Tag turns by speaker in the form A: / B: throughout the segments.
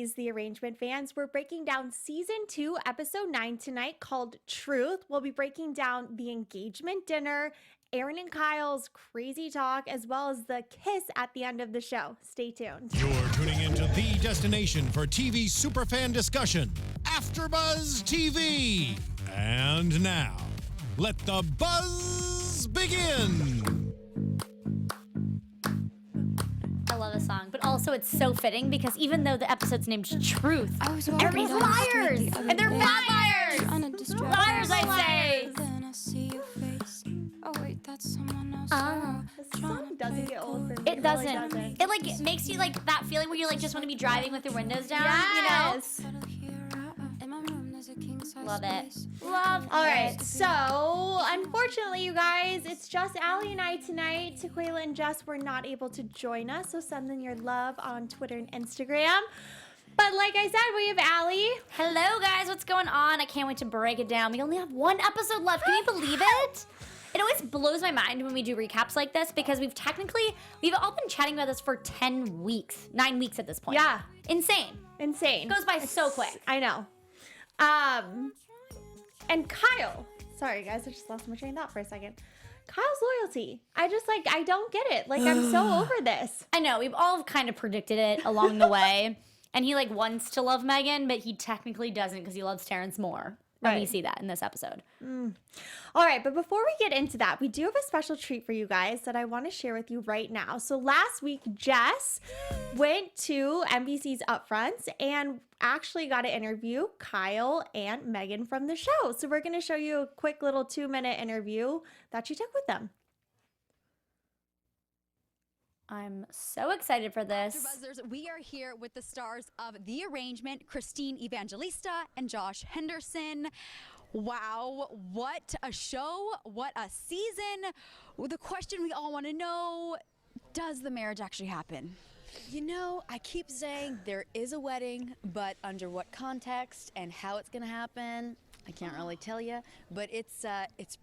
A: NBC's The Arrangement fans. We're breaking down season 2, episode 9 tonight, called Truth. We'll be breaking down the engagement dinner, Aaron and Kyle's crazy talk, as well as the kiss at the end of the show. Stay tuned.
B: You're tuning into the destination for TV superfan discussion, AfterBuzz TV. And now, let the buzz begin.
C: I love the song, but also it's so fitting because even though the episode's named Truth, everybody's liars, and they're not liars. Liars, I say.
D: Oh wait, that's someone else.
A: The song doesn't get old for me.
C: It doesn't. It like makes you like that feeling where you like just want to be driving with your windows down.
A: Yes.
C: You know. Love it. Love.
A: All right, so unfortunately, you guys, it's just Allie and I tonight. Tequila and Jess were not able to join us, so send them your love on Twitter and Instagram. But like I said, we have Allie.
C: Hello, guys. What's going on? I can't wait to break it down. We only have one episode left. Can you believe it? It always blows my mind when we do recaps like this because we've all been chatting about this for 10 weeks, 9 weeks at this point.
A: Yeah.
C: Insane.
A: Insane.
C: It goes by so quick.
A: I know. And Kyle. Sorry, guys, I just lost my train of thought for a second. Kyle's loyalty. I don't get it. Like, I'm so over this.
C: I know. We've all kind of predicted it along the way. And he, like, wants to love Megan, but he technically doesn't because he loves Terrence more. And we see that in this episode.
A: All right, but before we get into that, we do have a special treat for you guys that I want to share with you right now. So last week, Jess went to NBC's Upfronts and actually got to interview Kyle and Megan from the show. So we're going to show you a quick little 2-minute interview that she took with them.
C: I'm so excited for this.
E: AfterBuzzers, we are here with the stars of The Arrangement, Christine Evangelista and Josh Henderson. Wow, what a show, what a season. Well, the question we all want to know, does the marriage actually happen?
F: You know, I keep saying there is a wedding, but under what context and how it's going to happen, I can't really tell you, but it's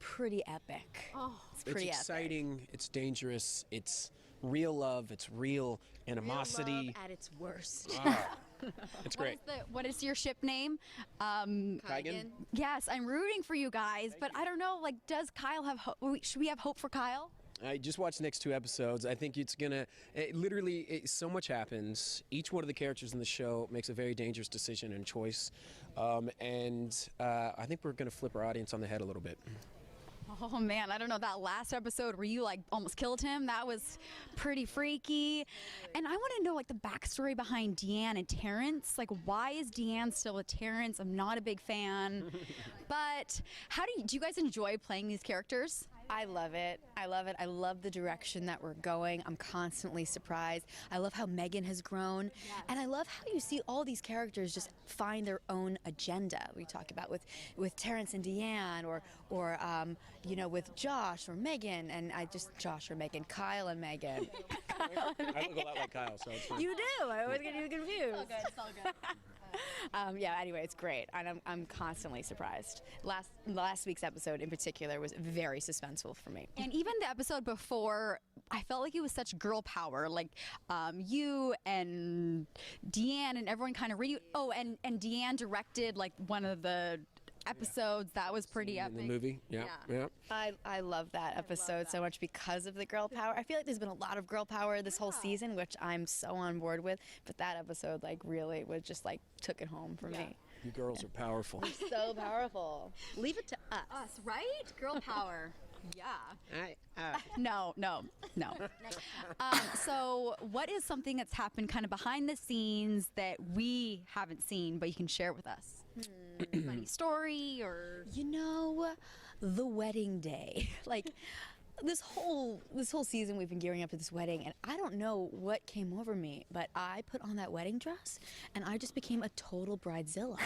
F: pretty epic.
E: Oh,
F: it's pretty
G: exciting, it's dangerous, it's real love, it's real animosity.
F: Real love at its worst.
G: It's great.
E: What is your ship name?
G: Kygan?
E: Yes, I'm rooting for you guys, but I don't know, like, does Kyle have hope? Should we have hope for Kyle?
G: I just watched the next 2 episodes. I think it's gonna, so much happens. Each one of the characters in the show makes a very dangerous decision and choice. And I think we're gonna flip our audience on the head a little bit.
E: Oh man, I don't know, that last episode where you like almost killed him, that was pretty freaky. And I want to know like the backstory behind Deanne and Terrence. Like, why is Deanne still with Terrence? I'm not a big fan. But do you guys enjoy playing these characters?
F: I love it. I love it. I love the direction that we're going. I'm constantly surprised. I love how Megan has grown. Yes. And I love how you see all these characters just find their own agenda. We talk about with Terrence and Deanne or you know, with Josh or Megan, and Josh or Megan, Kyle and Megan.
G: I look a lot like Kyle, so it's fine.
F: You do. I always get you confused.
E: It's all good. It's all good.
F: Yeah, anyway, it's great, and I'm constantly surprised. Last week's episode in particular was very suspenseful for me.
E: And even the episode before, I felt like it was such girl power, like you and Deanne and everyone kind of and Deanne directed like one of the episodes. That was pretty epic.
G: In the movie, yeah.
F: I love that episode so much because of the girl power. I feel like there's been a lot of girl power this whole season, which I'm so on board with. But that episode, like, really was just like took it home for me.
G: You girls are powerful.
F: So powerful. Leave it to us.
E: Us, right? Girl power. Yeah. No. So what is something that's happened kind of behind the scenes that we haven't seen, but you can share with us? Funny story or...
F: You know, the wedding day. Like, this whole season we've been gearing up to this wedding, and I don't know what came over me, but I put on that wedding dress and I just became a total bridezilla.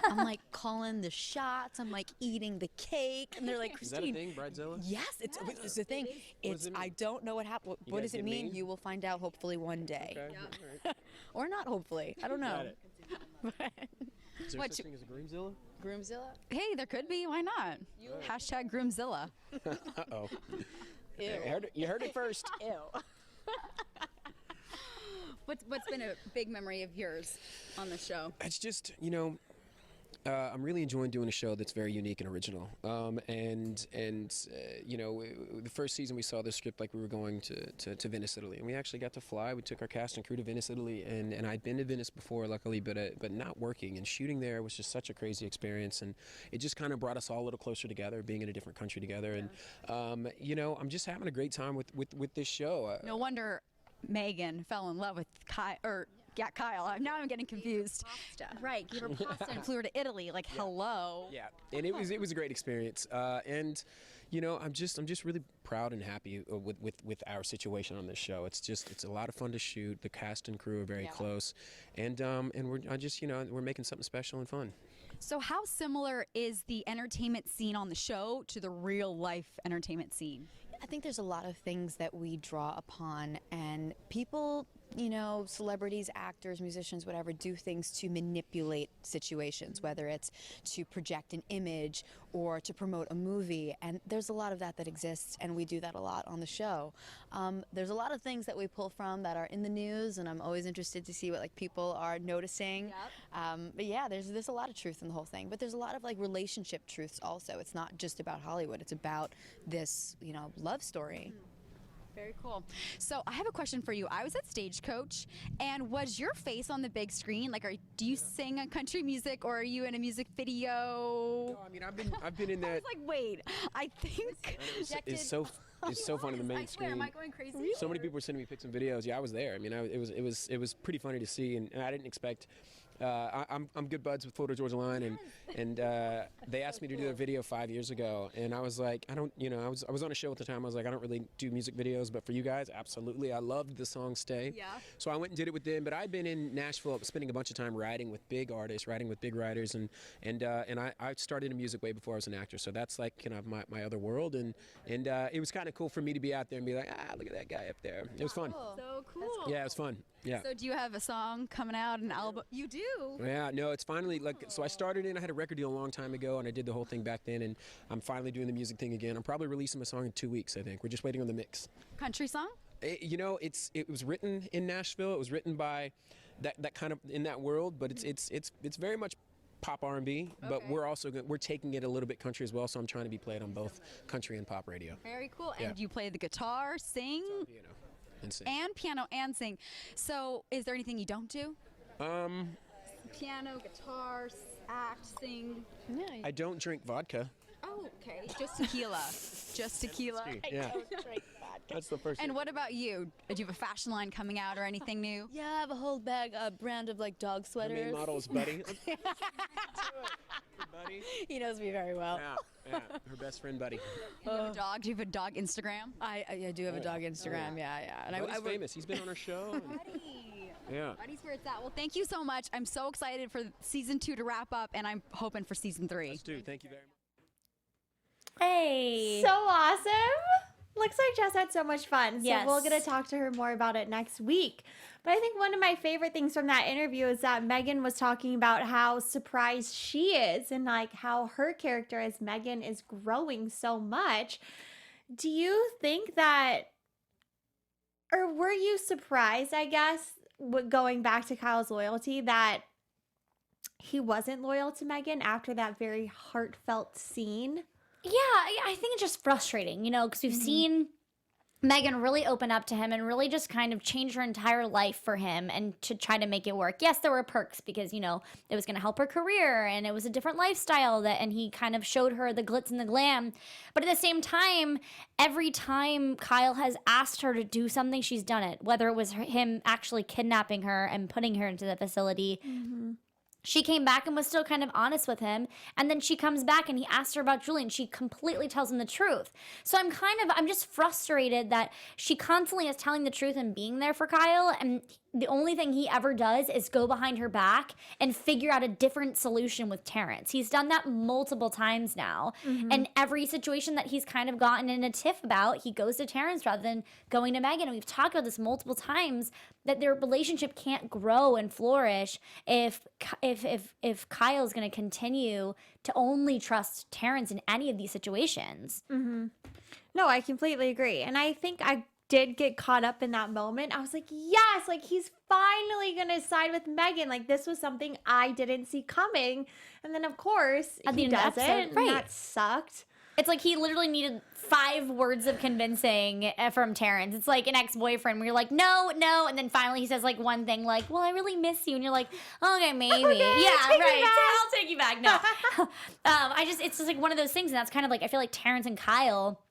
F: I'm like calling the shots, I'm like eating the cake, and they're like, Christine.
G: Is that a thing, bridezilla?
F: Yes, it's a thing. I don't know what happened. What does it mean? You will find out hopefully one day.
G: Okay.
F: Yeah. Or not hopefully. I don't know.
G: Got it. Is there such thing as a groomzilla?
F: Groomzilla?
E: Hey, there could be. Why not? Hashtag Groomzilla.
G: Uh-oh.
F: Ew.
G: You heard it first.
F: Ew.
E: What's been a big memory of yours on the show?
G: It's just, I'm really enjoying doing a show that's very unique and original. The first season we saw the script like we were going to Venice, Italy, and we actually got to fly. We took our cast and crew to Venice, Italy, and I'd been to Venice before, luckily, but not working. And shooting there was just such a crazy experience, and it just kind of brought us all a little closer together, being in a different country together. And I'm just having a great time with this show.
E: No wonder Megan fell in love with Kyle. Now I'm getting confused. Right, gave her pasta and flew her to Italy. Like, hello.
G: Yeah, and it was a great experience. I'm just really proud and happy with our situation on this show. It's a lot of fun to shoot. The cast and crew are very close, and we're making something special and fun.
E: So how similar is the entertainment scene on the show to the real life entertainment scene?
F: I think there's a lot of things that we draw upon, and people, celebrities, actors, musicians, whatever, do things to manipulate situations, whether it's to project an image or to promote a movie. And there's a lot of that exists, and we do that a lot on the show. There's a lot of things that we pull from that are in the news, and I'm always interested to see what people are noticing. But yeah, there's a lot of truth in the whole thing. But there's a lot of relationship truths also. It's not just about Hollywood. It's about this, love story.
E: Very cool. So I have a question for you. I was at Stagecoach, and was your face on the big screen? Do you sing country music, or are you in a music video?
G: No, I mean I've been in that.
E: I was like, wait, I think
G: it's so funny. The main screen.
E: Am I going crazy?
G: So many people were sending me pics and videos. Yeah, I was there. I mean, it was pretty funny to see, and I didn't expect. I'm good buds with Florida Georgia Line, and they asked me to do a video 5 years ago, and I was like, I was on a show at the time. I was like, I don't really do music videos, but for you guys, absolutely. I loved the song "Stay."
E: Yeah.
G: So I went and did it with them. But I'd been in Nashville, spending a bunch of time writing with big artists, writing with big writers, and I started in music way before I was an actor. So that's my other world, and it was kind of cool for me to be out there and be like, look at that guy up there. It was fun.
E: So cool.
G: Yeah, it was fun. Yeah.
E: So do you have a song coming out, an album? You do?
G: Yeah, no, it's finally so I started I had a record deal a long time ago, and I did the whole thing back then, and I'm finally doing the music thing again. I'm probably releasing my song in 2 weeks, I think. We're just waiting on the mix.
E: Country song?
G: It was written in Nashville. It was written by that kind of in that world, but it's very much pop R&B, but we're taking it a little bit country as well, so I'm trying to be played on both country and pop radio.
E: Very cool.
G: Yeah.
E: And you play the guitar, sing?
G: Piano and sing.
E: And piano and sing. So is there anything you don't do? Piano, guitar, act, sing.
F: Yeah.
G: I don't drink vodka.
E: Oh, okay. Just tequila. Just tequila.
G: Yeah. That's the first.
E: And what about you? Do you have a fashion line coming out or anything new?
F: Yeah, I have a whole brand of dog
G: The
F: sweaters.
G: main model is Buddy. Buddy.
F: He knows me very well.
G: Yeah, her best friend Buddy.
E: Do you have a dog? Do you have a dog Instagram?
F: I do have a dog Instagram. Yeah. And
G: Buddy's famous. He's been on our show.
E: Buddy.
G: Yeah.
E: Buddy's where it's at. Well, thank you so much. I'm so excited for season 2 to wrap up, and I'm hoping for season 3.
G: Let's do. Thank you very much.
C: Hey.
A: So awesome. Looks like Jess had so much fun. So
C: Yes.
A: we're going to talk to her more about it next week. But I think one of my favorite things from that interview is that Megan was talking about how surprised she is and how her character as Megan is growing so much. Do you think that, or were you surprised, I guess, going back to Kyle's loyalty, that he wasn't loyal to Megan after that very heartfelt scene?
C: Yeah, I think it's just frustrating, because we've seen Megan really open up to him and really just kind of change her entire life for him and to try to make it work. Yes, there were perks because, it was going to help her career and it was a different lifestyle and he kind of showed her the glitz and the glam. But at the same time, every time Kyle has asked her to do something, she's done it. Whether it was him actually kidnapping her and putting her into the facility. She came back and was still kind of honest with him. And then she comes back and he asked her about Julie and she completely tells him the truth. So I'm just frustrated that she constantly is telling the truth and being there for Kyle. And the only thing he ever does is go behind her back and figure out a different solution with Terrence. He's done that multiple times now. And every situation that he's kind of gotten in a tiff about, he goes to Terrence rather than going to Megan. And we've talked about this multiple times that their relationship can't grow and flourish if Kyle's going to continue to only trust Terrence in any of these situations.
A: No, I completely agree. And I think did get caught up in that moment, I was like, yes, like he's finally gonna side with Megan. Like this was something I didn't see coming. And then of course
C: At the
A: he
C: end of the
A: doesn't.
C: episode, right.
A: And that sucked.
C: It's like he literally needed 5 words of convincing from Terrence. It's like an ex-boyfriend where you're like, no, and then finally he says like one thing like, well, I really miss you. And you're like, okay, maybe.
A: Okay,
C: yeah,
A: take me
C: right.
A: back.
C: I'll take you back. No. It's just like one of those things. And that's kind of like, I feel like Terrence and Kyle,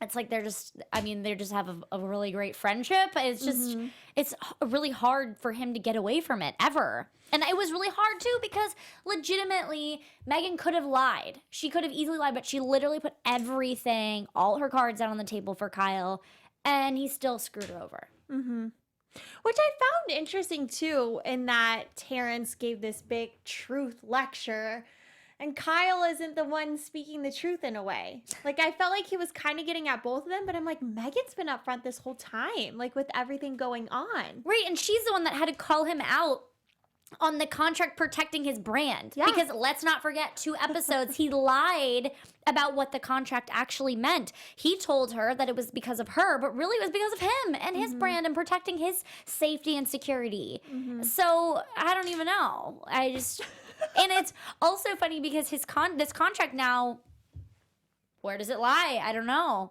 C: it's like they just have a really great friendship. It's just, it's really hard for him to get away from it ever. And it was really hard too because legitimately Megan could have lied. She could have easily lied, but she literally put everything, all her cards out on the table for Kyle, and he still screwed her over.
A: Which I found interesting too, in that Terrence gave this big truth lecture. And Kyle isn't the one speaking the truth in a way. Like, I felt like he was kind of getting at both of them, but I'm like, Megan's been up front this whole time, like, with everything going on.
C: Right, and she's the one that had to call him out on the contract protecting his brand.
A: Yeah.
C: Because let's not forget, 2 episodes, he lied about what the contract actually meant. He told her that it was because of her, but really it was because of him and his brand and protecting his safety and security. So, I don't even know. And it's also funny because this contract now, where does it lie? I don't know.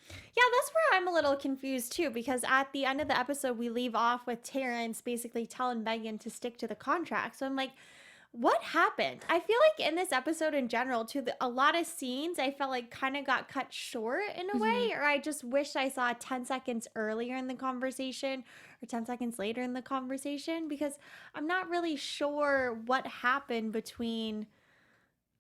A: Yeah, that's where I'm a little confused too, because at the end of the episode, we leave off with Terrence basically telling Megan to stick to the contract. So I'm like, what happened? I feel like in this episode in general, too, a lot of scenes I felt like kind of got cut short in a way, or I just wish I saw 10 seconds earlier in the conversation or 10 seconds later in the conversation, because I'm not really sure what happened between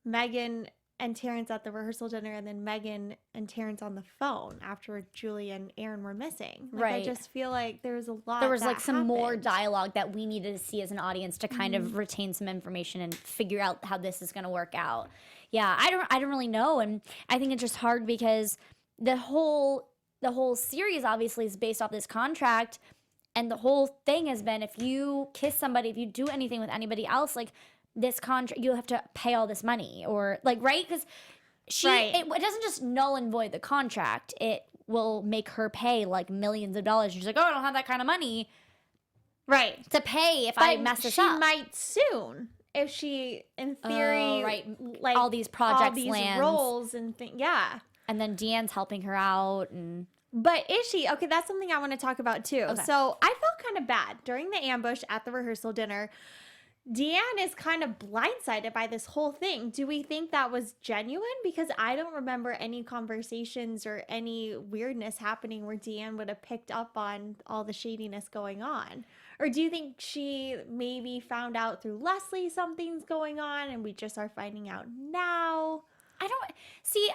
A: Megan and Terrence at the rehearsal dinner, and then Megan and Terrence on the phone after Julie and Aaron were missing. Like,
C: Right.
A: I just feel like there was a lot.
C: There was
A: that
C: like some more
A: happened.
C: dialogue that we needed to see as an audience to kind of retain some information and figure out how this is going to work out. Yeah, I don't really know, and I think it's just hard because the whole series obviously is based off this contract, and the whole thing has been if you kiss somebody, if you do anything with anybody else, like this contract, you'll have to pay all this money, or like, right? Because
A: Right.
C: it doesn't just null and void the contract. It will make her pay like millions of dollars. She's like, oh, I don't have that kind of money
A: Right.
C: to pay if I
A: But
C: mess this
A: she
C: up.
A: might soon if she, in theory,
C: right.
A: like
C: All these projects
A: all these
C: lands.
A: roles and things. Yeah.
C: And then Deanne's helping her out, and
A: But is she? Okay, that's something I want to talk about too.
C: Okay.
A: So I felt kind of bad during the ambush at the rehearsal dinner. Deanne is kind of blindsided by this whole thing. Do we think that was genuine? Because I don't remember any conversations or any weirdness happening where Deanne would have picked up on all the shadiness going on. Or do you think she maybe found out through Leslie something's going on and we just are finding out now?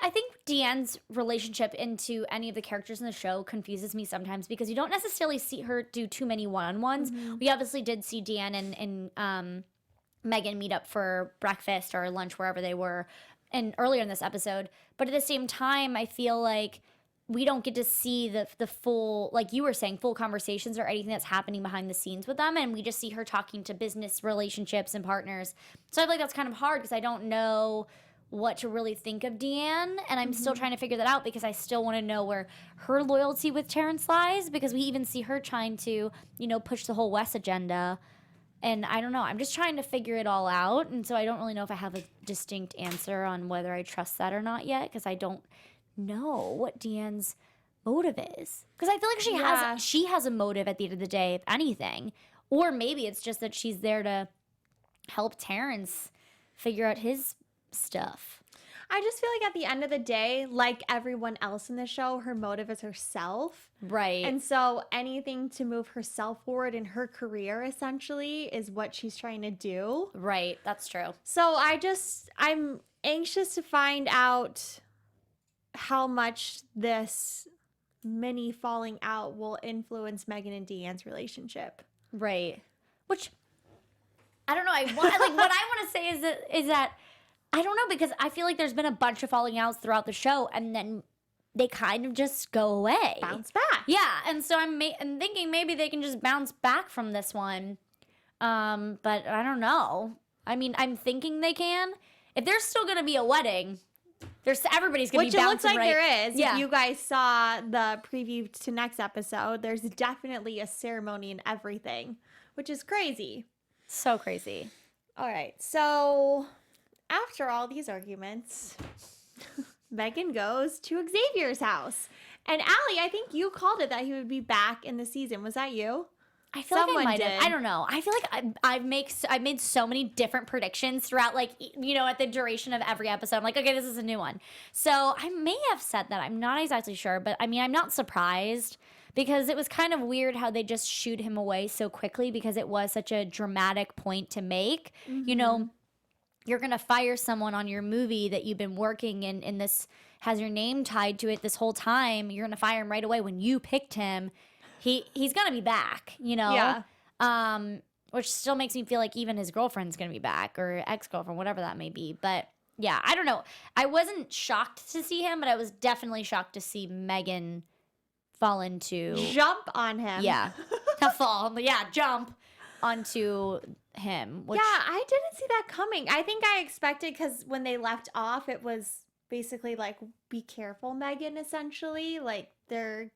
C: I think Deanne's relationship into any of the characters in the show confuses me sometimes because you don't necessarily see her do too many one-on-ones. We obviously did see Deanne and Megan meet up for breakfast or lunch, wherever they were, and earlier in this episode. But at the same time, I feel like we don't get to see the full, like you were saying, full conversations or anything that's happening behind the scenes with them. And we just see her talking to business relationships and partners. So I feel like that's kind of hard because I don't know what to really think of Deanne, and I'm still trying to figure that out because I still want to know where her loyalty with Terrence lies, because we even see her trying to, push the whole West agenda, and I don't know. I'm just trying to figure it all out, and so I don't really know if I have a distinct answer on whether I trust that or not yet, because I don't know what Deanne's motive is. Because I feel like she has a motive at the end of the day, if anything, or maybe it's just that she's there to help Terrence figure out his stuff.
A: I just feel like at the end of the day, like everyone else in the show, her motive is herself.
C: Right.
A: And so anything to move herself forward in her career, essentially, is what she's trying to do.
C: Right. That's true.
A: So I'm anxious to find out how much this mini falling out will influence Megan and Deanne's relationship.
C: Right. Which, I don't know. What I want to say is that I don't know, because I feel like there's been a bunch of falling outs throughout the show, and then they kind of just go away.
A: Bounce back.
C: Yeah, and so I'm thinking maybe they can just bounce back from this one. But I don't know. I mean, I'm thinking they can. If there's still going to be a wedding, Everybody's gonna
A: Which
C: be
A: it
C: bouncing
A: looks like there is.
C: Yeah.
A: If you guys saw the preview to next episode, there's definitely a ceremony and everything, which is crazy.
C: So crazy.
A: All right, so after all these arguments, Megan goes to Xavier's house. And Allie, I think you called it that he would be back in the season. Was that you?
C: I feel
A: Someone
C: like I might
A: did.
C: have. I don't know. I feel like I've made so many different predictions throughout, like, at the duration of every episode. I'm like, okay, this is a new one. So I may have said that. I'm not exactly sure, but I mean, I'm not surprised because it was kind of weird how they just shooed him away so quickly because it was such a dramatic point to make. You're gonna fire someone on your movie that you've been working in this has your name tied to it this whole time. You're gonna fire him right away when you picked him. He's gonna be back,
A: Yeah.
C: Which still makes me feel like even his girlfriend's gonna be back or ex-girlfriend, whatever that may be. But yeah, I don't know. I wasn't shocked to see him, but I was definitely shocked to see Megan fall into
A: Jump on him.
C: yeah, not fall, but yeah, jump onto him. Which,
A: Yeah, I didn't see that coming. I think I expected because when they left off, it was basically like, be careful, Megan, essentially. Like, they're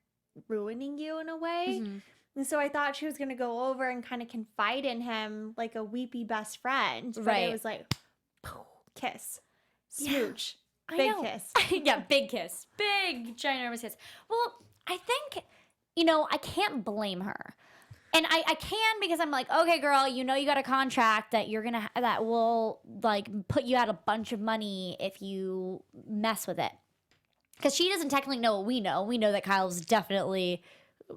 A: ruining you in a way.
C: Mhm.
A: And so I thought she was going to go over and kind of confide in him like a weepy best friend. But
C: Right.
A: it was like, kiss, smooch,
C: I
A: big
C: know.
A: kiss.
C: Yeah, big kiss. Big, ginormous kiss. Well, I think, I can't blame her. And I can because I'm like, okay, girl, you got a contract that you're going to, that will, like, put you out a bunch of money if you mess with it. Because she doesn't technically know what we know. We know that Kyle's definitely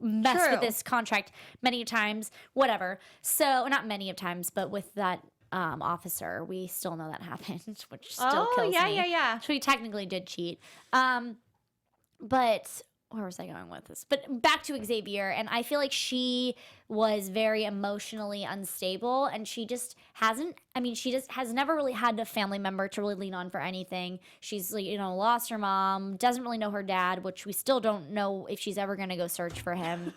C: messed with
A: True.
C: this contract many times, whatever. So, not many of times, but with that officer, we still know that happened, which still kills me.
A: yeah.
C: So he technically did cheat. But where was I going with this? But back to Xavier, and I feel like she was very emotionally unstable, and she just hasn't. I mean, she just has never really had a family member to really lean on for anything. She's lost her mom, doesn't really know her dad, which we still don't know if she's ever gonna go search for him.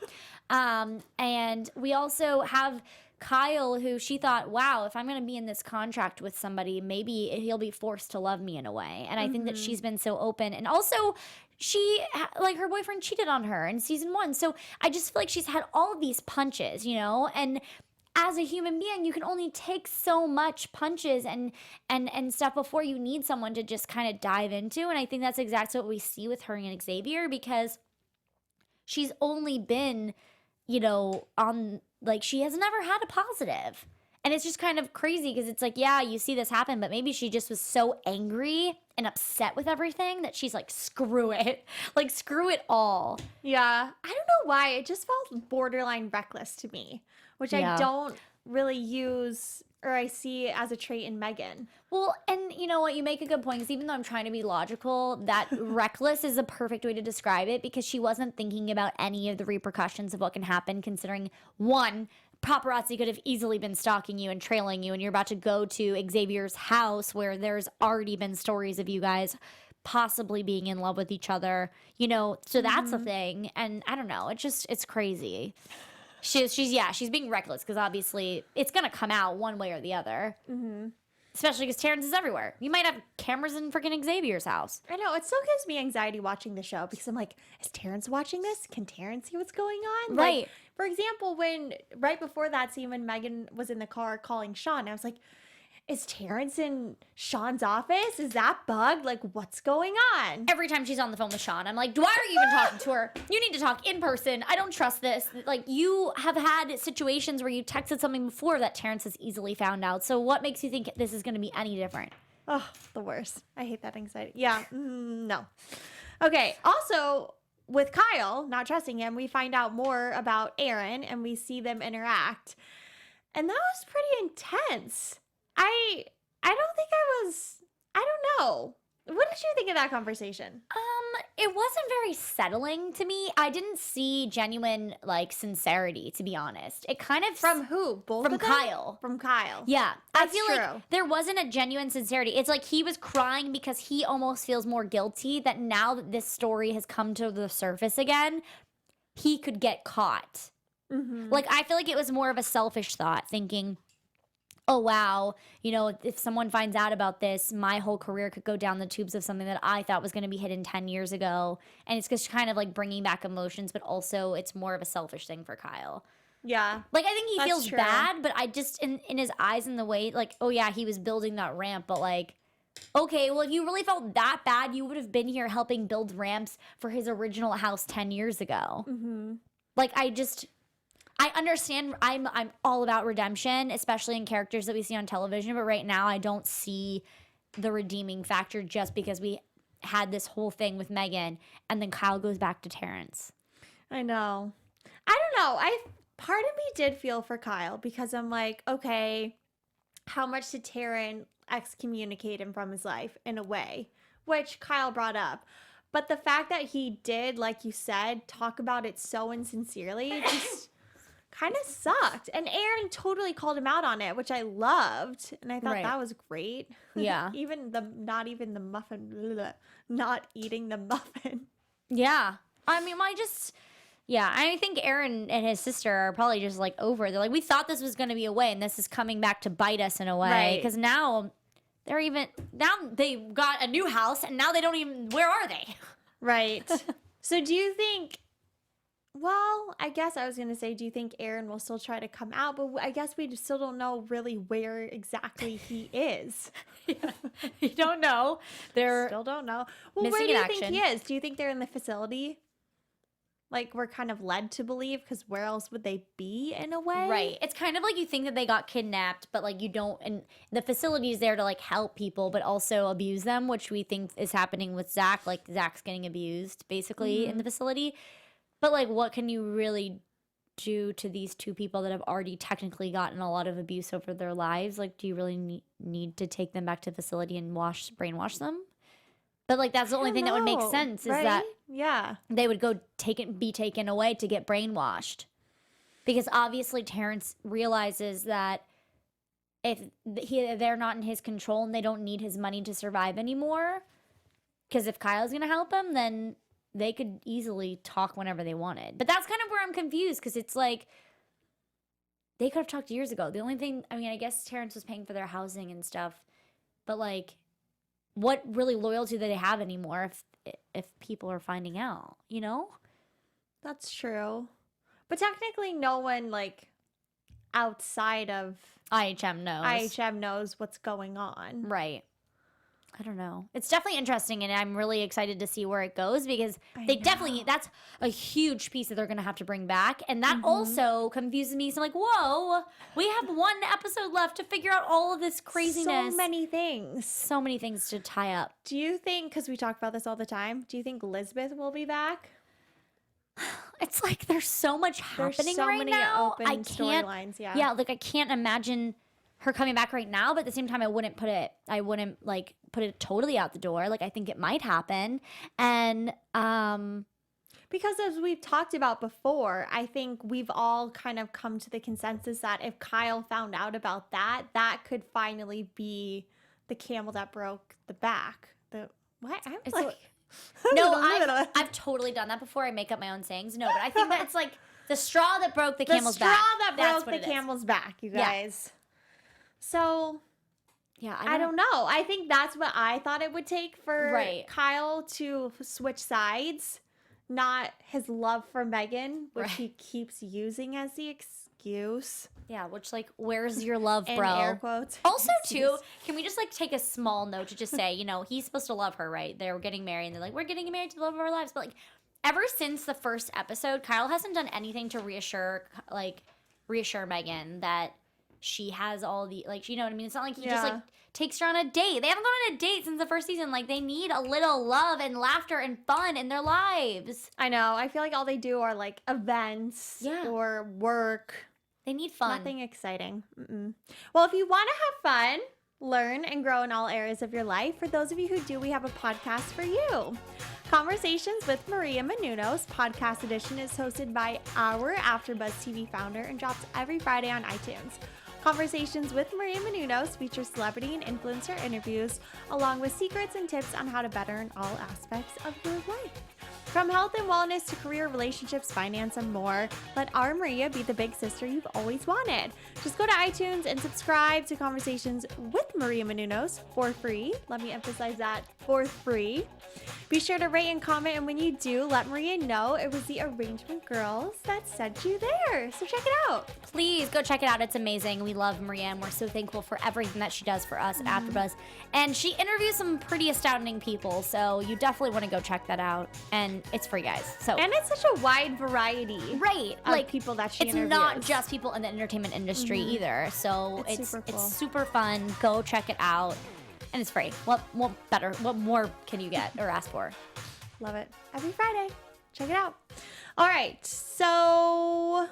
C: And we also have Kyle, who she thought, wow, if I'm going to be in this contract with somebody, maybe he'll be forced to love me in a way. And I think that she's been so open. And also, her boyfriend cheated on her in season 1. So I just feel like she's had all of these punches, and as a human being, you can only take so much punches and stuff before you need someone to just kind of dive into. And I think that's exactly what we see with her and Xavier, because she's only been, she has never had a positive. And it's just kind of crazy because it's like, yeah, you see this happen, but maybe she just was so angry and upset with everything that she's like, screw it. Like, screw it all.
A: Yeah. I don't know why. It just felt borderline reckless to me, which
C: Yeah.
A: I don't really use or I see as a trait in Megan.
C: Well, and you know what? You make a good point, because even though I'm trying to be logical, that reckless is a perfect way to describe it, because she wasn't thinking about any of the repercussions of what can happen, considering, one, paparazzi could have easily been stalking you and trailing you, and you're about to go to Xavier's house where there's already been stories of you guys possibly being in love with each other, so that's a thing. And I don't know, it's crazy. She's being reckless, because obviously it's gonna come out one way or the other. Especially because Terrence is everywhere. You might have cameras in freaking Xavier's house.
A: I know. It still gives me anxiety watching the show because I'm like, is Terrence watching this? Can Terrence see what's going on?
C: Right.
A: Like, for example, right before that scene when Megan was in the car calling Sean, I was like, is Terrence in Sean's office? Is that bugged? Like, what's going on?
C: Every time she's on the phone with Sean, I'm like, why are you even talking to her? You need to talk in person. I don't trust this. Like, you have had situations where you texted something before that Terrence has easily found out. So what makes you think this is going to be any different?
A: Oh, the worst. I hate that anxiety. Yeah, no. Okay, also, with Kyle, not trusting him, we find out more about Aaron and we see them interact. And that was pretty intense. I don't know. What did you think of that conversation?
C: It wasn't very settling to me. I didn't see genuine, sincerity, to be honest. It kind of...
A: From who? Both
C: From
A: of them?
C: Kyle.
A: From Kyle.
C: Yeah.
A: That's
C: I feel
A: true.
C: like there wasn't a genuine sincerity. It's like he was crying because he almost feels more guilty that now that this story has come to the surface again, he could get caught.
A: Mm-hmm.
C: Like, I feel like it was more of a selfish thought, thinking, oh wow, you know, if someone finds out about this, my whole career could go down the tubes of something that I thought was going to be hidden 10 years ago. And it's just kind of like bringing back emotions, but also it's more of a selfish thing for Kyle.
A: Yeah.
C: Like, I think he
A: That's
C: feels
A: true.
C: bad, but I just, in his eyes and the way, like, oh yeah, he was building that ramp, but like, okay, well, if you really felt that bad, you would have been here helping build ramps for his original house 10 years ago.
A: Mm-hmm.
C: Like, I understand I'm all about redemption, especially in characters that we see on television, but right now I don't see the redeeming factor just because we had this whole thing with Megan and then Kyle goes back to Terrence.
A: I know. I don't know. Part of me did feel for Kyle because I'm like, okay, how much did Taryn excommunicate him from his life in a way, which Kyle brought up. But the fact that he did, like you said, talk about it so insincerely, it just kind of sucked. And Aaron totally called him out on it, which I loved. And I thought
C: Right.
A: that was great.
C: Yeah.
A: not eating the muffin.
C: Yeah. I mean, I think Aaron and his sister are probably just like over it. They're like, we thought this was going to be a way, and this is coming back to bite us in a way.
A: Right.
C: Because now they got a new house, and now they don't even, where are they?
A: Right. So do you think, well, I guess I was going to say, do you think Aaron will still try to come out? But I guess we still don't know really where exactly he is.
C: You don't know. They're
A: Still don't know. Well,
C: missing
A: where do
C: in
A: you
C: action.
A: think he is? Do you think they're in the facility? Like, we're kind of led to believe, because where else would they be in a way?
C: right. It's kind of like you think that they got kidnapped, but like you don't, and the facility is there to like help people, but also abuse them, which we think is happening with Zach. Like Zach's getting abused basically in the facility. But like, what can you really do to these two people that have already technically gotten a lot of abuse over their lives? Like, do you really need to take them back to the facility and brainwash them? But like, that's the only thing that would make sense is that
A: Yeah.
C: they would go be taken away to get brainwashed. Because obviously Terrence realizes that if they're not in his control and they don't need his money to survive anymore, because if Kyle's going to help him, then they could easily talk whenever they wanted. But that's kind of where I'm confused, because it's like, they could have talked years ago. The only thing, I mean, I guess Terrence was paying for their housing and stuff, but like, what really loyalty do they have anymore if people are finding out, you know?
A: That's true. But technically, no one, like, outside of
C: IHM knows.
A: IHM knows what's going on.
C: Right. I don't know. It's definitely interesting, and I'm really excited to see where it goes, because that's a huge piece that they're going to have to bring back. And that also confuses me. So I'm like, whoa, we have one episode left to figure out all of this craziness.
A: So many things.
C: So many things to tie up.
A: Do you think, because we talk about this all the time, do you think Elizabeth will be back?
C: It's like there's so much
A: There's
C: happening
A: so
C: right
A: many
C: now.
A: open
C: I can't.
A: storylines, yeah.
C: Yeah, like I can't imagine her coming back right now, but at the same time I wouldn't put it totally out the door. Like, I think it might happen. And
A: because as we've talked about before, I think we've all kind of come to the consensus that if Kyle found out about that, that could finally be the camel that broke the back.
C: I've totally done that before. I make up my own sayings. No, but I think that it's like the straw that broke the camel's back.
A: The straw that
C: That's
A: broke
C: what
A: the
C: it is.
A: camel's back, you
C: Yeah.
A: guys. So,
C: Yeah,
A: I don't know. I think that's what I thought it would take for
C: Right.
A: Kyle to switch sides, not his love for Megan, which he keeps using as the excuse.
C: Yeah, which like, where's your love,
A: In
C: bro?
A: air quotes.
C: Also, too, can we just like take a small note to just say, you know, he's supposed to love her, right? They're getting married, and they're like, we're getting married to the love of our lives. But like, ever since the first episode, Kyle hasn't done anything to reassure Megan that she has all the, like, you know what I mean? It's not like he just like takes her on a date. They haven't gone on a date since the first season. Like, they need a little love and laughter and fun in their lives.
A: I know. I feel like all they do are like events or work.
C: They need fun.
A: Nothing exciting. Well, if you want to have fun, learn, and grow in all areas of your life, for those of you who do, we have a podcast for you. Conversations with Maria Menounos, podcast edition, is hosted by our AfterBuzz TV founder and drops every Friday on iTunes. Conversations with Maria Menounos feature celebrity and influencer interviews, along with secrets and tips on how to better in all aspects of your life. From health and wellness to career, relationships, finance, and more, let our Maria be the big sister you've always wanted. Just go to iTunes and subscribe to Conversations with Maria Menounos for free. Let me emphasize that, for free. Be sure to rate and comment, and when you do, let Maria know it was the Arrangement Girls that sent you there. So check it out.
C: Please go check it out. It's amazing. We love Maria, and we're so thankful for everything that she does for us at AfterBuzz. And she interviews some pretty astounding people, so you definitely want to go check that out. And it's free, guys. So
A: And it's such a wide variety of people that she interviews.
C: It's not just people in the entertainment industry either. So
A: It's super cool.
C: it's super fun. Go check it out. And it's free. What more can you get or ask for?
A: Love it. Every Friday. Check it out. All right. So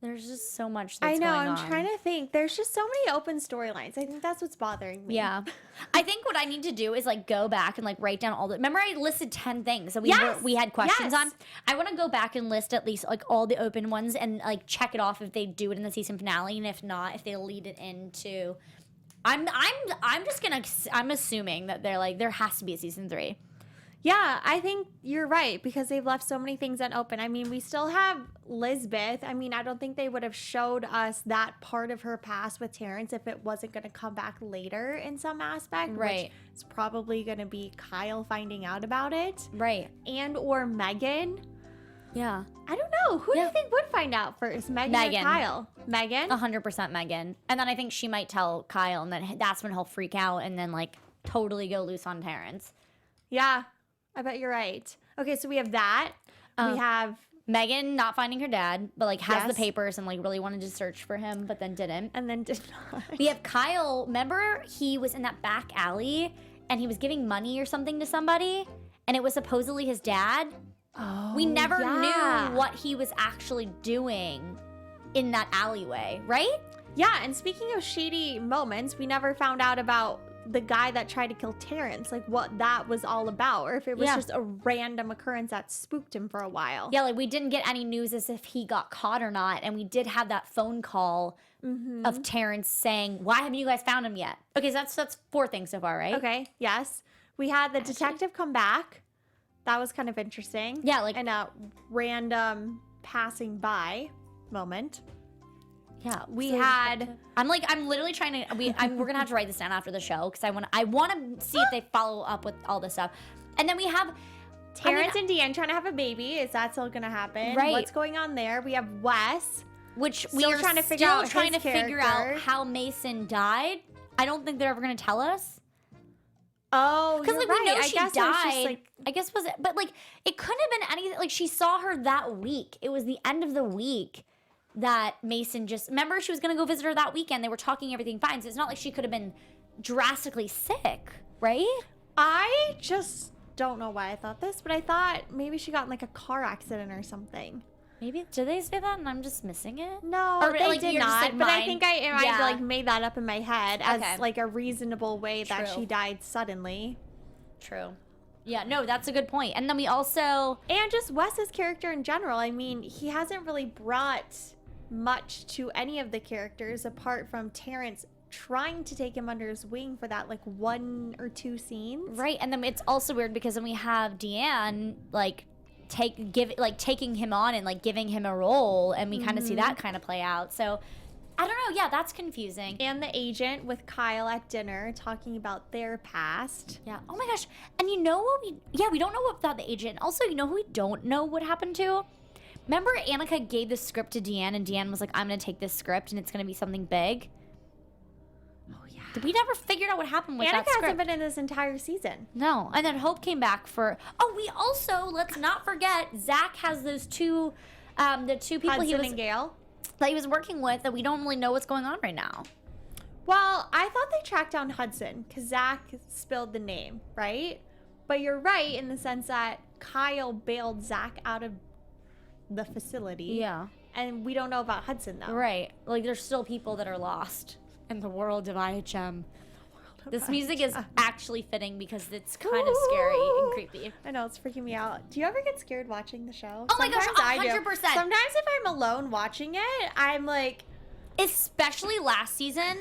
C: There's just so much that's
A: I know.
C: going on.
A: I'm trying to think. There's just so many open storylines. I think that's what's bothering me.
C: Yeah. I think what I need to do is like go back and like write down all the. Remember, I listed 10 things that we had questions on. I want to go back and list at least like all the open ones and like check it off if they do it in the season finale, and if not, if they lead it into. I'm assuming that they're like there has to be a season 3.
A: Yeah, I think you're right because they've left so many things unopened. I mean, we still have Lisbeth. I mean, I don't think they would have showed us that part of her past with Terrence if it wasn't going to come back later in some aspect.
C: Right.
A: Which is probably going to be Kyle finding out about it.
C: Right.
A: And or Megan.
C: Yeah.
A: I don't know. Who do you think would find out first? Megan or Kyle? Megan?
C: 100% Megan. And then I think she might tell Kyle, and then that's when he'll freak out and then like totally go loose on Terrence.
A: Yeah. I bet you're right. Okay, so we have that. We have
C: Megan not finding her dad, but like has the papers and like really wanted to search for him, but then didn't.
A: And then did not.
C: We have Kyle. Remember, he was in that back alley and he was giving money or something to somebody, and it was supposedly his dad.
A: Oh,
C: we never knew what he was actually doing in that alleyway, right?
A: Yeah, and speaking of shady moments, we never found out about the guy that tried to kill Terrence, like what that was all about, or if it was just a random occurrence that spooked him for a while.
C: Yeah, like we didn't get any news as if he got caught or not, and we did have that phone call of Terrence saying, "Why haven't you guys found him yet?" Okay, so that's 4 things so far, right?
A: Okay, yes. We had the detective come back. That was kind of interesting.
C: Yeah, like
A: and a random passing by moment.
C: Yeah,
A: we had.
C: I'm literally trying to. We're gonna have to write this down after the show because I want to see if they follow up with all this stuff. And then we have
A: Terrence and Deanne trying to have a baby. Is that still gonna happen?
C: Right.
A: What's going on there? We have Wes,
C: which
A: still
C: we are
A: trying to figure out
C: trying to
A: his
C: figure out
A: character.
C: how Mason died. I don't think they're ever gonna tell us.
A: Oh,
C: Because
A: you're
C: like we know
A: right.
C: she
A: I guess
C: died.
A: it was just, like,
C: I guess was it, but like it couldn't have been anything. Like she saw her that week. It was the end of the week that Mason just remember she was gonna go visit her that weekend. They were talking everything fine. So it's not like she could have been drastically sick, right?
A: I just don't know why I thought this, but I thought maybe she got in like a car accident or something.
C: Maybe did they say that and I'm just missing it?
A: No,
C: Or,
A: they
C: like,
A: did
C: you're just,
A: not.
C: like,
A: but I
C: mine?
A: think I
C: Yeah.
A: like made that up in my head as
C: Okay.
A: like a reasonable way that
C: True.
A: she died suddenly.
C: True. Yeah, no, that's a good point. And then we also
A: And just Wes's character in general. I mean, he hasn't really brought much to any of the characters apart from Terrence trying to take him under his wing for that like 1 or 2 scenes.
C: right, and then it's also weird because then we have Deanne like taking him on and like giving him a role, and we kind of see that kind of play out. So I don't know. Yeah, that's confusing.
A: And the agent with Kyle at dinner talking about their past.
C: Yeah. Oh my gosh. And you know what we don't know about the agent. Also, you know who we don't know what happened to? Remember Annika gave the script to Deanne and Deanne was like, I'm going to take this script and it's going to be something big?
A: Oh, yeah.
C: We never figured out what happened with that
A: Annika
C: script.
A: hasn't been in this entire season.
C: No. And then Hope came back for... Oh, we also, let's not forget, Zach has those two... the 2 people
A: Hudson and Gail.
C: that he was working with that we don't really know what's going on right now.
A: Well, I thought they tracked down Hudson because Zach spilled the name, right? But you're right in the sense that Kyle bailed Zach out of the facility.
C: Yeah.
A: And we don't know about Hudson, though.
C: Right. Like, there's still people that are lost in the world of IHM. This music is actually fitting because it's kind of scary and creepy.
A: I know, it's freaking me out. Do you ever get scared watching the show?
C: Oh my gosh,
A: Sometimes I do.
C: 100%.
A: Sometimes if I'm alone watching it, I'm like...
C: Especially last season,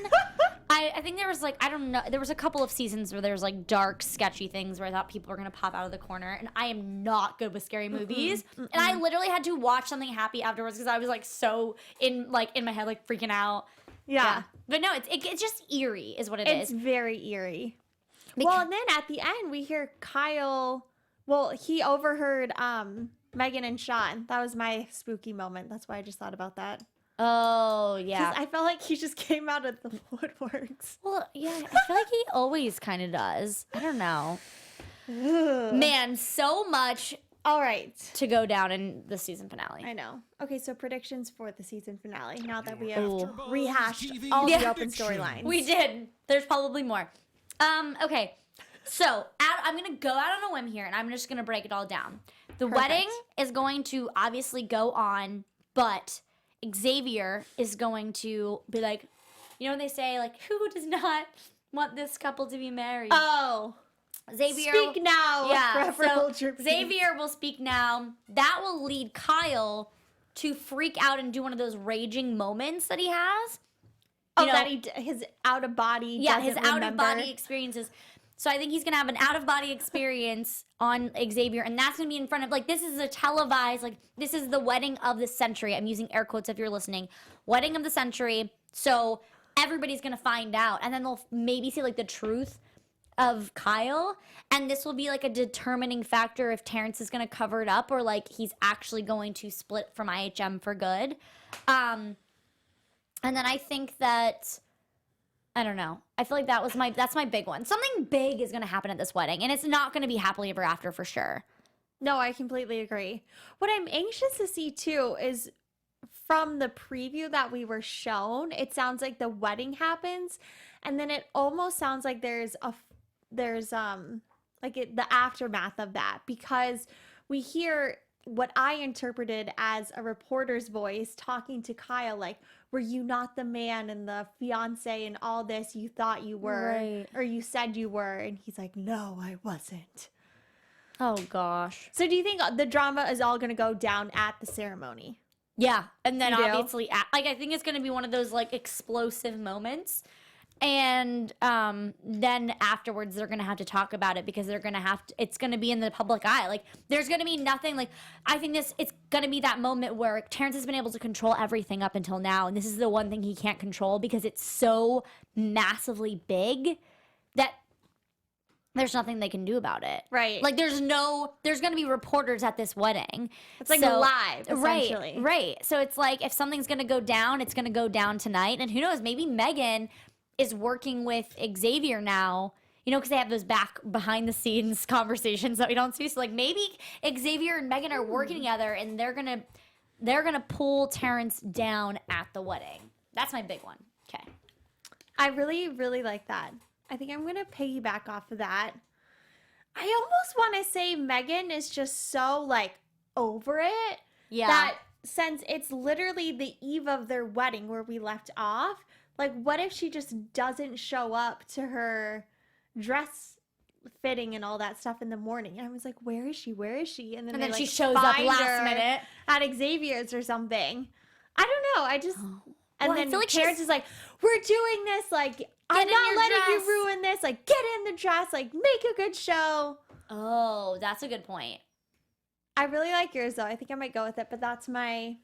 C: I think there was like, I don't know, there was a couple of seasons where there was like dark, sketchy things where I thought people were gonna pop out of the corner, and I am not good with scary movies. And I literally had to watch something happy afterwards because I was like so in my head, like freaking out.
A: Yeah.
C: But no, it's just eerie is what
A: It's
C: is.
A: very eerie. Well, and then at the end we hear Kyle. Well, he overheard Megan and Sean. That was my spooky moment. That's why I just thought about that.
C: Oh,
A: 'Cause
C: yeah.
A: I felt like he just came out of the woodworks.
C: Well, yeah, I feel like he always kind of does. I don't know. Man, so much
A: All right.
C: to go down in the season finale.
A: I know. Okay, so predictions for the season finale. Now that we have
B: AfterBuzz
A: rehashed
B: TV
A: all the open
B: predictions.
A: storylines.
C: We did. There's probably more. Okay. So I'm gonna go out on a whim here, and I'm just gonna break it all down. The
A: Perfect.
C: wedding is going to obviously go on, but Xavier is going to be like, you know, when they say like, who does not want this couple to be married?
A: Oh.
C: Xavier.
A: Speak now.
C: Yeah.
A: Forever
C: So
A: hold your peace.
C: Xavier will speak now. That will lead Kyle to freak out and do one of those raging moments that he has.
A: Oh,
C: You know,
A: that his out of body.
C: yeah, his
A: doesn't
C: out of
A: remember.
C: body experiences. So I think he's gonna have an out of body experience on Xavier, and that's gonna be in front of like, this is a televised, like, this is the wedding of the century. I'm using air quotes if you're listening. Wedding of the century. So everybody's gonna find out, and then they'll maybe see like the truth of Kyle, and this will be like a determining factor if Terrence is gonna cover it up or like he's actually going to split from IHM for good. And then I think that, I don't know. I feel like that's my big one. Something big is gonna happen at this wedding, and it's not gonna be happily ever after for sure.
A: No, I completely agree. What I'm anxious to see too is from the preview that we were shown, it sounds like the wedding happens, and then it almost sounds like there's the aftermath of that, because we hear what I interpreted as a reporter's voice talking to Kyle, like, were you not the man and the fiance and all this you thought you were,
C: Right.
A: or you said you were? And he's like, no, I wasn't.
C: Oh gosh.
A: So do you think the drama is all going to go down at the ceremony?
C: Yeah, and then
A: You do?
C: obviously, like, I think it's gonna be one of those like explosive moments, and then afterwards they're gonna have to talk about it because they're gonna have to. It's gonna be in the public eye. Like, there's gonna be nothing. Like, I think it's gonna be that moment where Terrence has been able to control everything up until now, and this is the one thing he can't control because it's so massively big that there's nothing they can do about it.
A: Right.
C: Like, there's gonna be reporters at this wedding.
A: It's like live, essentially.
C: Right. So it's like, if something's gonna go down, it's gonna go down tonight. And who knows, maybe Megan is working with Xavier now, you know, because they have those behind the scenes conversations that we don't see. So like, maybe Xavier and Megan are working together, and they're gonna pull Terrence down at the wedding. That's my big one. Okay.
A: I really, really like that. I think I'm going to piggyback off of that. I almost want to say Megan is just so, like, over it.
C: Yeah.
A: That since it's literally the eve of their wedding where we left off, like, what if she just doesn't show up to her dress fitting and all that stuff in the morning? And I was like, where is she? Where is she? And then,
C: And
A: they,
C: then she
A: like,
C: shows up
A: find
C: last
A: her
C: minute.
A: at Xavier's or something. I don't know. I just... And
C: Well, I
A: then
C: feel like
A: Terrence is like, we're doing this, like, I'm
C: in
A: not
C: your
A: letting
C: dress.
A: you ruin this. Like, get in the dress, like, make a good show.
C: Oh, that's a good point.
A: I really like yours, though. I think I might go with it, but that's my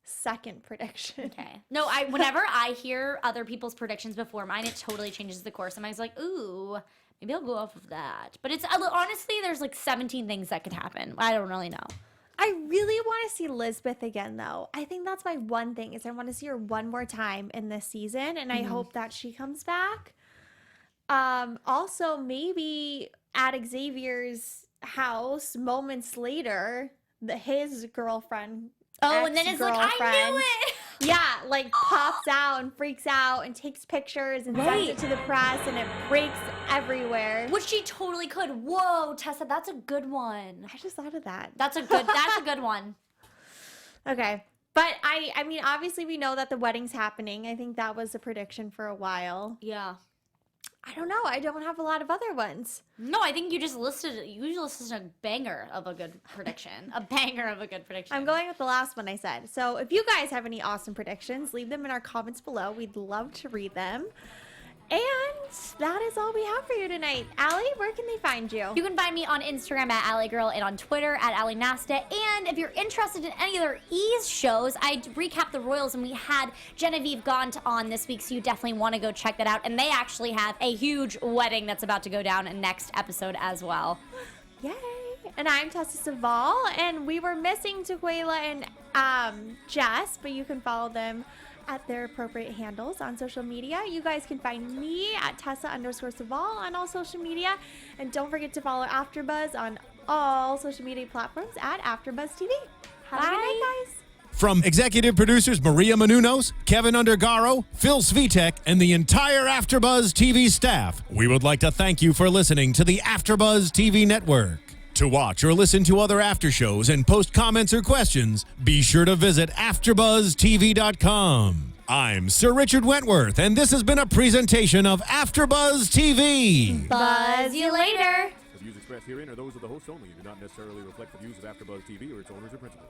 A: second prediction.
C: Okay. No, whenever I hear other people's predictions before mine, it totally changes the course. I'm always like, ooh, maybe I'll go off of that. But it's honestly, there's like 17 things that could happen. I don't really know.
A: I really want to see Lisbeth again, though. I think that's my one thing, is I want to see her one more time in this season, and I hope that she comes back. Also, maybe at Xavier's house, moments later, his girlfriend.
C: Oh, and then it's like, I
A: ex-girlfriend,
C: knew it.
A: Yeah, like pops out and freaks out and takes pictures and sends it to the press, and it breaks everywhere.
C: Which she totally could. Whoa, Tessa, that's a good one.
A: I just thought of that.
C: That's a good one.
A: Okay. But I mean, obviously we know that the wedding's happening. I think that was a prediction for a while.
C: Yeah.
A: I don't know. I don't have a lot of other ones.
C: No, I think you just listed a banger of a good prediction. A banger of a good prediction.
A: I'm going with the last one I said. So if you guys have any awesome predictions, leave them in our comments below. We'd love to read them. And that is all we have for you tonight. Allie, where can they find you?
C: You can find me on Instagram at AllieGirl and on Twitter at AllieNasta. And if you're interested in any other E's shows, I recapped the Royals and we had Genevieve Gaunt on this week, so you definitely want to go check that out. And they actually have a huge wedding that's about to go down in next episode as well.
A: Yay! And I'm Tessa Cevaal, and we were missing Tequila and Jess, but you can follow them at their appropriate handles on social media. You guys can find me at Tessa_Cevaal on all social media. And don't forget to follow AfterBuzz on all social media platforms at AfterBuzz TV. Have a good night, guys.
B: From executive producers Maria Menounos, Keven Undergaro, Phil Svitek, and the entire AfterBuzz TV staff, we would like to thank you for listening to the AfterBuzz TV network. To watch or listen to other after shows and post comments or questions, be sure to visit AfterBuzzTV.com. I'm Sir Richard Wentworth, and this has been a presentation of AfterBuzz TV.
C: Buzz you later.
H: The views expressed herein are those of the hosts only and do not necessarily reflect the views of AfterBuzz TV or its owners or principals.